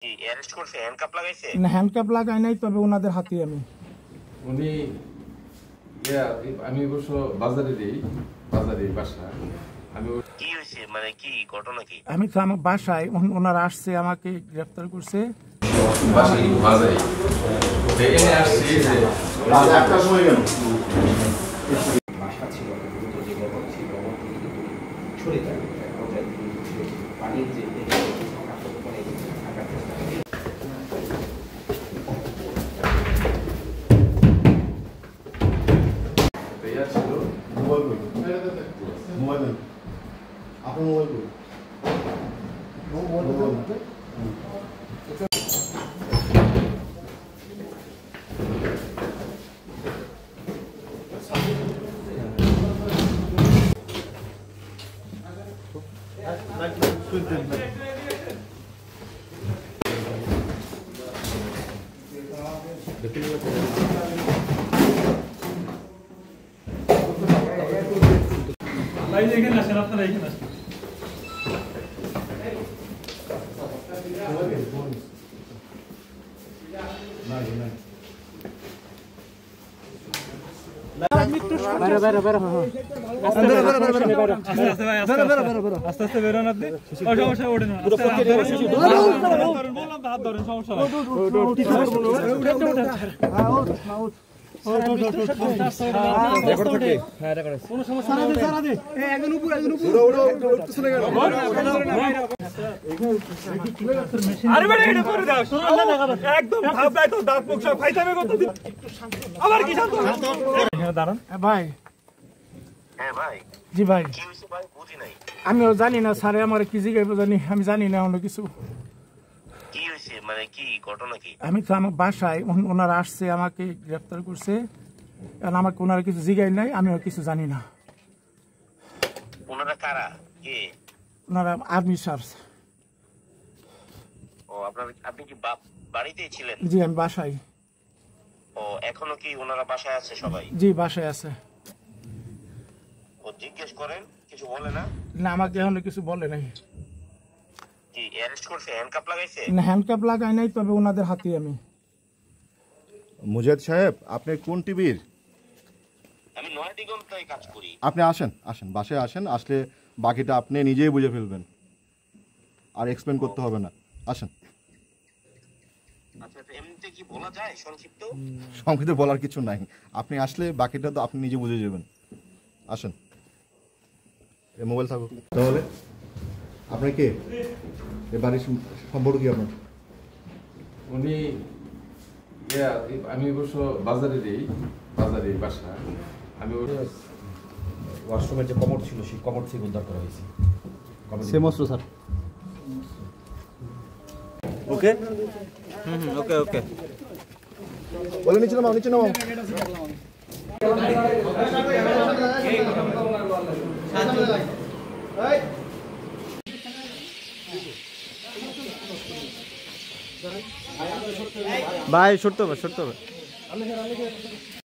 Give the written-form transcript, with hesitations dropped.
কি অ্যারেস্ট করছে? হ্যান্ডকাপ লাগাইছে? না, হ্যান্ডকাপ লাগাই নাই, তবে ওনাদের হাতে আমি উনি আমি অবশ্য বাজারে বাসা। আমি কি হয়েছে, মানে কি ঘটনা কি? আমি তো আমার বাসায়, ওনারা আসছে, আমাকে গ্রেফতার করছে। বাসায় বাজারে এখানে আসছি যে একটা সময় গেল মাসা ছিল দ্রুত যে গরম ছিল ছড়ে যায় পানির যে ছিল মোবাইল মোবাইল আপনার মোবাইল এখানে আসেন, আপনারা এখানে আসেন। আস্তে আস্তে বেরোন আপনি। সমস্যা ওঠে না, হাত ধরেন, সমস্যা ভাই। হ্যাঁ ভাই, জি ভাই, কি হয়েছে ভাই? বুঝি নাই। আমিও জানি না স্যারে আমার কি জিজ্ঞাসা জানি, আমি জানি না অন্য কিছু। কি হয়েছে, মানে কি ঘটনা কি? আমি তো আমার বাসায়, ওনারা আসছে, আমাকে গ্রেফতার করছে। কারণ আমাকে ওনারা কিছু জিজ্ঞাসা নাই, আমিও কিছু জানি না। ওনারা কারা? কে? ওনারা আর্মি স্যার। ও আপনি কি বাড়িতেই ছিলেন? জি, আমি বাসায়। ও এখনো কি ওনারা বাসায় আছে সবাই? জি, বাসায় আছে। ও জিজ্ঞেস করেন, কিছু বলে না? না, আমাকে এখনো কিছু বলে নাই। কি অ্যারেস্ট করছে? হ্যান্ডকাপ লাগাইছে? না, হ্যান্ডকাপ লাগাই নাই, তবে ওনাদের হাতে আমি। মুজাহিদ সাহেব, আপনি কোন টিভির? আমি নয়াদিগন্তায় কাজ করি। আপনি আসেন বাসায় আসেন, আসলে বাকিটা আপনি নিজেই বুঝে ফেলবেন, আর এক্সপ্লেন করতে হবে না। আসেন। আচ্ছা, এমনিতে কি বলা যায় সংক্ষিপ্ত? সংক্ষিপ্ত বলার কিছু নাই, আপনি আসলে বাকিটা তো আপনি নিজে বুঝে যাবেন। আসেন, এ মোবাইল থাকুক। তাহলে আপনার কে, এ বাড়ির সম্পর্ক কি আপনার? উনি আমি অবশ্য বাজারে বাসা। আমি ওয়াশরুমের যে কমোড ছিল সেই কমোড থেকে উদ্ধার করা হয়েছে। সেম অস্ত্র স্যার। ওকে, ওকে ওকে। বলে নিচে নামাও, নিচে নামাও। ভাই সরতে হবে।